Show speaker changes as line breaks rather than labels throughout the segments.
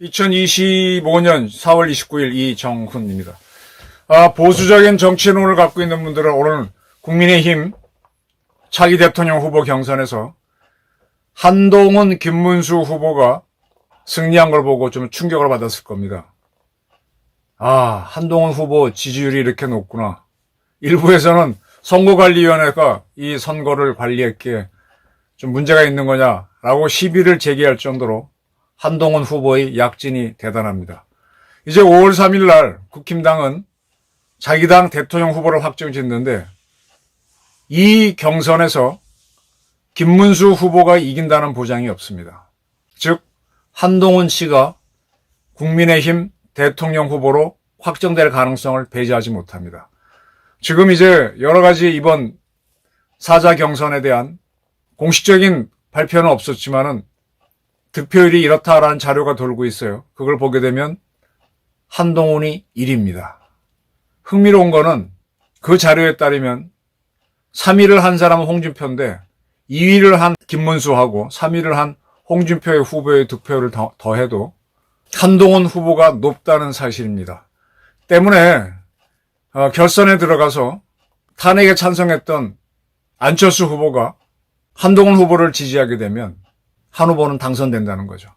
2025년 4월 29일 이정훈입니다. 보수적인 정치론을 갖고 있는 분들은 오늘 국민의힘 차기 대통령 후보 경선에서 한동훈, 김문수 후보가 승리한 걸 보고 좀 충격을 받았을 겁니다. 한동훈 후보 지지율이 이렇게 높구나. 일부에서는 선거관리위원회가 이 선거를 관리했기에 좀 문제가 있는 거냐라고 시비를 제기할 정도로 한동훈 후보의 약진이 대단합니다. 이제 5월 3일 날 국힘당은 자기 당 대통령 후보를 확정짓는데 이 경선에서 김문수 후보가 이긴다는 보장이 없습니다. 즉 한동훈 씨가 국민의힘 대통령 후보로 확정될 가능성을 배제하지 못합니다. 지금 이제 여러 가지 이번 사자 경선에 대한 공식적인 발표는 없었지만은 득표율이 이렇다라는 자료가 돌고 있어요. 그걸 보게 되면 한동훈이 1위입니다. 흥미로운 거는 그 자료에 따르면 3위를 한 사람은 홍준표인데 2위를 한 김문수하고 3위를 한 홍준표의 후보의 득표율을 더해도 한동훈 후보가 높다는 사실입니다. 때문에 결선에 들어가서 탄핵에 찬성했던 안철수 후보가 한동훈 후보를 지지하게 되면 한 후보는 당선된다는 거죠.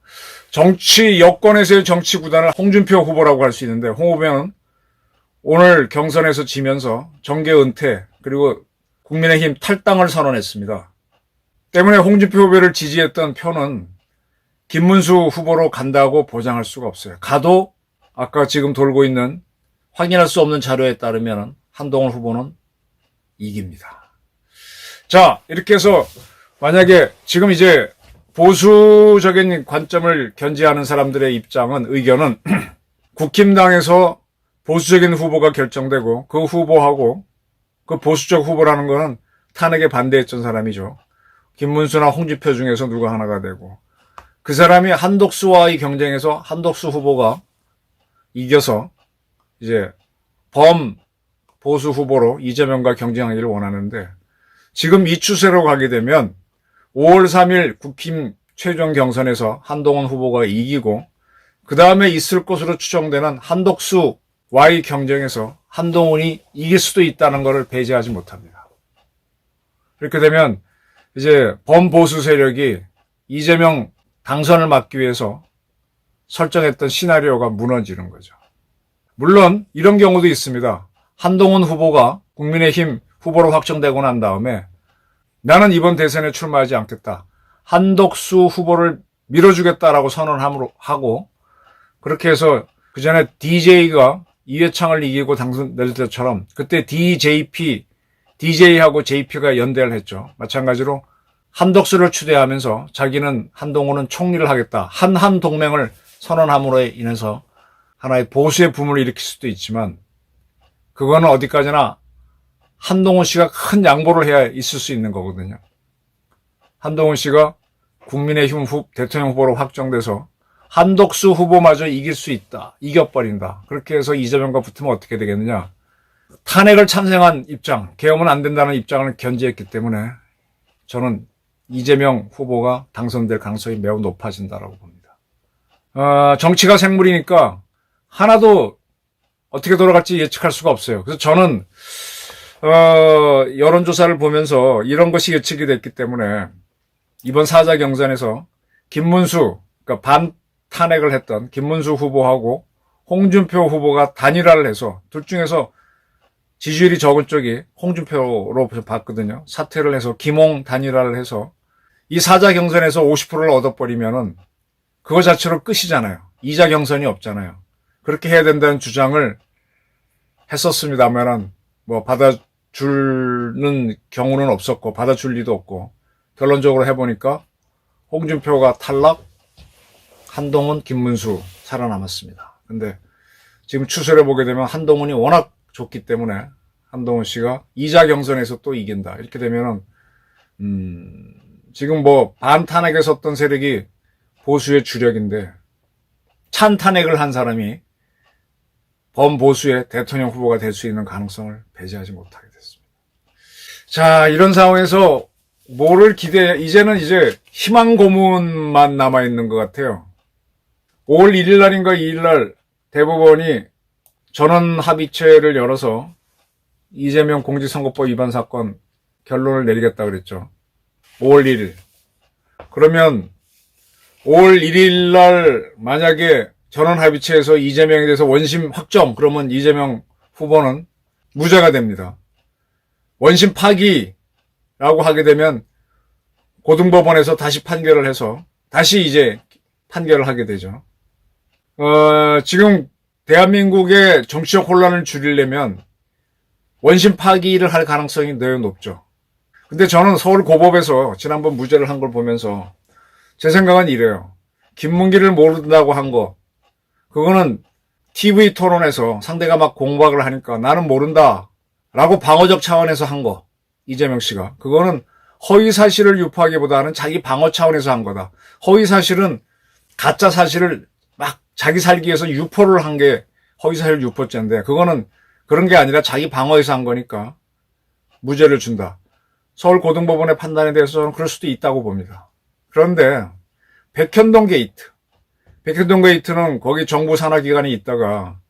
정치 여권에서의 정치 구단을 홍준표 후보라고 할 수 있는데 홍 후보는 오늘 경선에서 지면서 정계 은퇴 그리고 국민의힘 탈당을 선언했습니다. 때문에 홍준표 후보를 지지했던 표는 김문수 후보로 간다고 보장할 수가 없어요. 가도 아까 지금 돌고 있는 확인할 수 없는 자료에 따르면 한동훈 후보는 이깁니다. 자, 이렇게 해서 만약에 지금 이제 보수적인 관점을 견지하는 사람들의 의견은 국힘당에서 보수적인 후보가 결정되고 그 후보하고 그 보수적 후보라는 거는 탄핵에 반대했던 사람이죠. 김문수나 홍준표 중에서 누가 하나가 되고 그 사람이 한독수와의 경쟁에서 한독수 후보가 이겨서 이제 범 보수 후보로 이재명과 경쟁하기를 원하는데 지금 이 추세로 가게 되면 5월 3일 국힘 최종 경선에서 한동훈 후보가 이기고 그 다음에 있을 것으로 추정되는 한독수와의 경쟁에서 한동훈이 이길 수도 있다는 것을 배제하지 못합니다. 그렇게 되면 이제 범보수 세력이 이재명 당선을 막기 위해서 설정했던 시나리오가 무너지는 거죠. 물론 이런 경우도 있습니다. 한동훈 후보가 국민의힘 후보로 확정되고 난 다음에 나는 이번 대선에 출마하지 않겠다. 한독수 후보를 밀어주겠다라고 선언하고 그렇게 해서 그 전에 DJ가 이회창을 이기고 당선될 때처럼 그때 DJ하고 JP가 연대를 했죠. 마찬가지로 한독수를 추대하면서 자기는 한동훈은 총리를 하겠다. 한한 동맹을 선언함으로 인해서 하나의 보수의 붐을 일으킬 수도 있지만 그거는 어디까지나 한동훈 씨가 큰 양보를 해야 있을 수 있는 거거든요. 한동훈 씨가 국민의힘 대통령 후보로 확정돼서 한독수 후보마저 이길 수 있다. 이겨버린다. 그렇게 해서 이재명과 붙으면 어떻게 되겠느냐. 탄핵을 찬성한 입장, 계엄은 안 된다는 입장을 견지했기 때문에 저는 이재명 후보가 당선될 가능성이 매우 높아진다라고 봅니다. 정치가 생물이니까 하나도 어떻게 돌아갈지 예측할 수가 없어요. 그래서 저는 여론조사를 보면서 이런 것이 예측이 됐기 때문에 이번 사자 경선에서 김문수, 그러니까 반탄핵을 했던 김문수 후보하고 홍준표 후보가 단일화를 해서 둘 중에서 지지율이 적은 쪽이 홍준표로 봤거든요. 사퇴를 해서 김홍 단일화를 해서 이 사자 경선에서 50%를 얻어버리면은 그거 자체로 끝이잖아요. 2자 경선이 없잖아요. 그렇게 해야 된다는 주장을 했었습니다만은 뭐 받아주는 경우는 없었고 받아줄 리도 없고 결론적으로 해보니까 홍준표가 탈락, 한동훈, 김문수 살아남았습니다. 근데 지금 추세를 보게 되면 한동훈이 워낙 좋기 때문에 한동훈 씨가 2자 경선에서 또 이긴다. 이렇게 되면은 지금 뭐 반탄핵에 섰던 세력이 보수의 주력인데 찬탄핵을 한 사람이 범보수의 대통령 후보가 될 수 있는 가능성을 배제하지 못하게 됐습니다. 자, 이런 상황에서 뭐를 이제는 희망 고문만 남아있는 것 같아요. 5월 1일 날인가 2일 날 대법원이 전원 합의체를 열어서 이재명 공직선거법 위반 사건 결론을 내리겠다 그랬죠. 5월 1일. 그러면 5월 1일 날 만약에 전원 합의체에서 이재명에 대해서 원심 확정, 그러면 이재명 후보는 무죄가 됩니다. 원심 파기라고 하게 되면 고등법원에서 다시 판결을 해서 다시 판결을 하게 되죠. 지금 대한민국의 정치적 혼란을 줄이려면 원심 파기를 할 가능성이 매우 높죠. 근데 저는 서울고법에서 지난번 무죄를 한 걸 보면서 제 생각은 이래요. 김문기를 모른다고 한 거, 그거는 TV 토론에서 상대가 막 공박을 하니까 나는 모른다 라고 방어적 차원에서 한 거, 이재명 씨가. 그거는 허위사실을 유포하기보다는 자기 방어 차원에서 한 거다. 허위사실은 가짜 사실을 막 자기 살기 위해서 유포를 한 게 허위사실 유포죄인데, 그거는 그런 게 아니라 자기 방어에서 한 거니까 무죄를 준다. 서울고등법원의 판단에 대해서는 그럴 수도 있다고 봅니다. 그런데 백현동 게이트는 거기 정부 산하기관이 있다가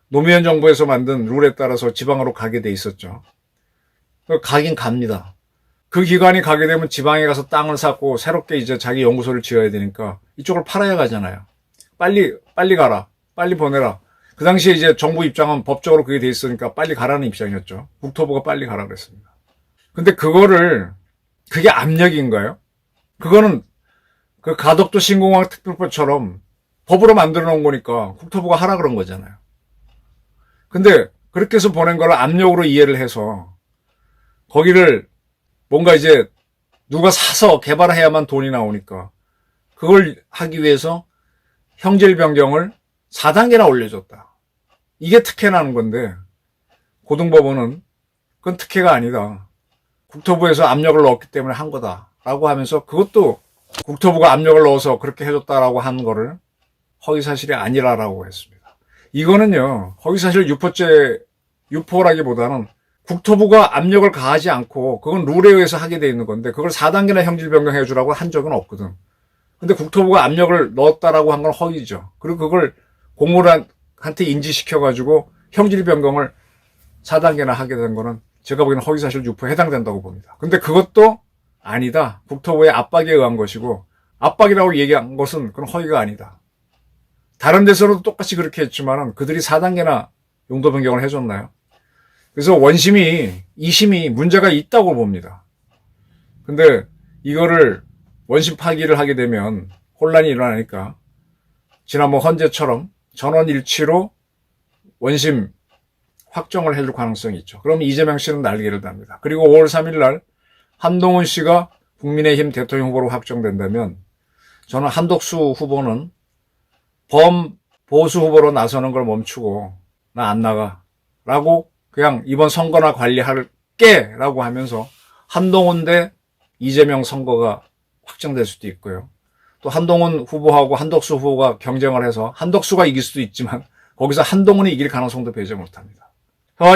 노무현 정부에서 만든 룰에 따라서 지방으로 가게 돼 있었죠. 가긴 갑니다. 그 기관이 가게 되면 지방에 가서 땅을 샀고 새롭게 자기 연구소를 지어야 되니까 이쪽을 팔아야 가잖아요. 빨리 가라. 빨리 보내라. 그 당시에 정부 입장은 법적으로 그게 돼 있으니까 빨리 가라는 입장이었죠. 국토부가 빨리 가라 그랬습니다. 근데 그게 압력인가요? 그거는 그 가덕도 신공항 특별법처럼 법으로 만들어 놓은 거니까 국토부가 하라 그런 거잖아요. 근데 그렇게 해서 보낸 걸 압력으로 이해를 해서 거기를 뭔가 누가 사서 개발해야만 돈이 나오니까 그걸 하기 위해서 형질 변경을 4단계나 올려줬다. 이게 특혜라는 건데 고등법원은 그건 특혜가 아니다. 국토부에서 압력을 넣었기 때문에 한 거다라고 하면서 그것도 국토부가 압력을 넣어서 그렇게 해줬다라고 한 거를 허위사실이 아니라라고 했습니다. 이거는요, 허위사실 유포라기보다는 국토부가 압력을 가하지 않고 그건 룰에 의해서 하게 돼 있는 건데 그걸 4단계나 형질 변경해 주라고 한 적은 없거든. 근데 국토부가 압력을 넣었다라고 한 건 허위죠. 그리고 그걸 공무원한테 인지시켜가지고 형질 변경을 4단계나 하게 된 거는 제가 보기에는 허위사실 유포에 해당된다고 봅니다. 근데 그것도 아니다. 국토부의 압박에 의한 것이고 압박이라고 얘기한 것은 그건 허위가 아니다. 다른 데서도 똑같이 그렇게 했지만은 그들이 4단계나 용도 변경을 해줬나요? 그래서 2심이 문제가 있다고 봅니다. 근데 이거를 원심 파기를 하게 되면 혼란이 일어나니까 지난번 헌재처럼 전원일치로 원심 확정을 해줄 가능성이 있죠. 그럼 이재명 씨는 날개를 답니다. 그리고 5월 3일 날 한동훈 씨가 국민의힘 대통령 후보로 확정된다면 저는 한덕수 후보는 범보수 후보로 나서는 걸 멈추고 나 안 나가 라고 그냥 이번 선거나 관리할게 라고 하면서 한동훈 대 이재명 선거가 확정될 수도 있고요. 또 한동훈 후보하고 한덕수 후보가 경쟁을 해서 한덕수가 이길 수도 있지만 거기서 한동훈이 이길 가능성도 배제 못합니다.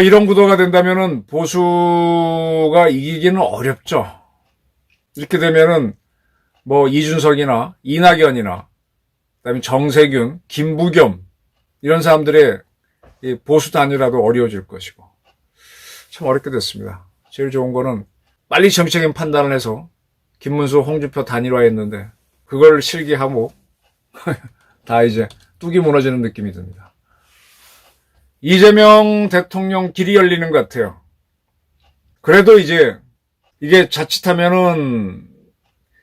이런 구도가 된다면은 보수가 이기기는 어렵죠. 이렇게 되면은 이준석이나 이낙연이나 그다음에 정세균, 김부겸 이런 사람들의 보수 단일화도 어려워질 것이고 참 어렵게 됐습니다. 제일 좋은 거는 빨리 정치적인 판단을 해서 김문수, 홍준표 단일화했는데 그걸 실기하고 다 뚝이 무너지는 느낌이 듭니다. 이재명 대통령 길이 열리는 것 같아요. 그래도 이게 자칫하면은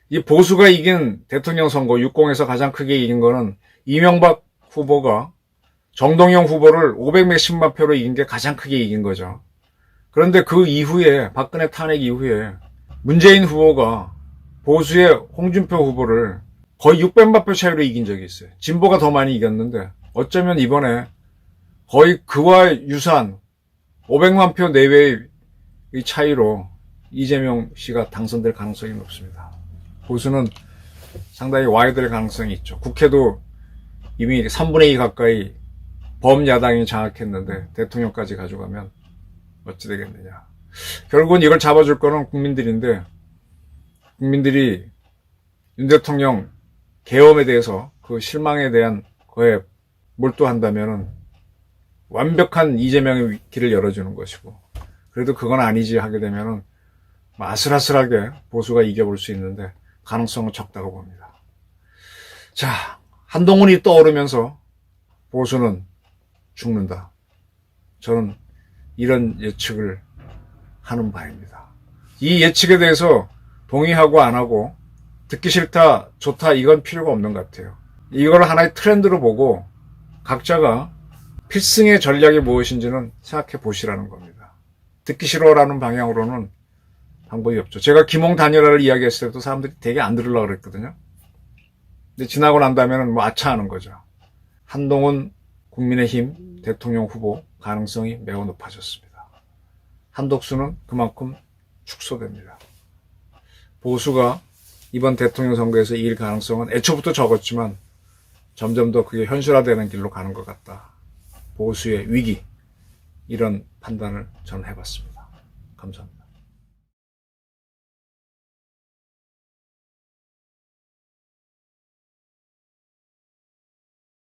이 보수가 이긴 대통령 선거 60에서 가장 크게 이긴 거는 이명박 후보가 정동영 후보를 500몇십만 표로 이긴 게 가장 크게 이긴 거죠. 그런데 그 이후에 박근혜 탄핵 이후에 문재인 후보가 보수의 홍준표 후보를 거의 600만 표 차이로 이긴 적이 있어요. 진보가 더 많이 이겼는데 어쩌면 이번에 거의 그와 유사한 500만 표 내외의 차이로 이재명 씨가 당선될 가능성이 높습니다. 보수는 상당히 와해될 가능성이 있죠. 국회도 이미 3분의 2 가까이 범야당이 장악했는데 대통령까지 가져가면 어찌 되겠느냐. 결국은 이걸 잡아줄 거는 국민들인데, 국민들이 윤 대통령 계엄에 대해서 그 실망에 대한 거에 몰두한다면은 완벽한 이재명의 길을 열어주는 것이고, 그래도 그건 아니지 하게 되면은 아슬아슬하게 보수가 이겨볼 수 있는데 가능성은 적다고 봅니다. 자, 한동훈이 떠오르면서 보수는 죽는다. 저는 이런 예측을 하는 바입니다. 이 예측에 대해서 동의하고 안 하고 듣기 싫다, 좋다 이건 필요가 없는 것 같아요. 이걸 하나의 트렌드로 보고 각자가 필승의 전략이 무엇인지는 생각해 보시라는 겁니다. 듣기 싫어라는 방향으로는 방법이 없죠. 제가 김홍 단일화를 이야기했을 때도 사람들이 되게 안 들으려고 그랬거든요. 근데 지나고 난 다음에는 뭐 아차하는 거죠. 한동훈 국민의힘 대통령 후보 가능성이 매우 높아졌습니다. 한독수는 그만큼 축소됩니다. 보수가 이번 대통령 선거에서 이길 가능성은 애초부터 적었지만 점점 더 그게 현실화되는 길로 가는 것 같다. 보수의 위기, 이런 판단을 저는 해봤습니다. 감사합니다.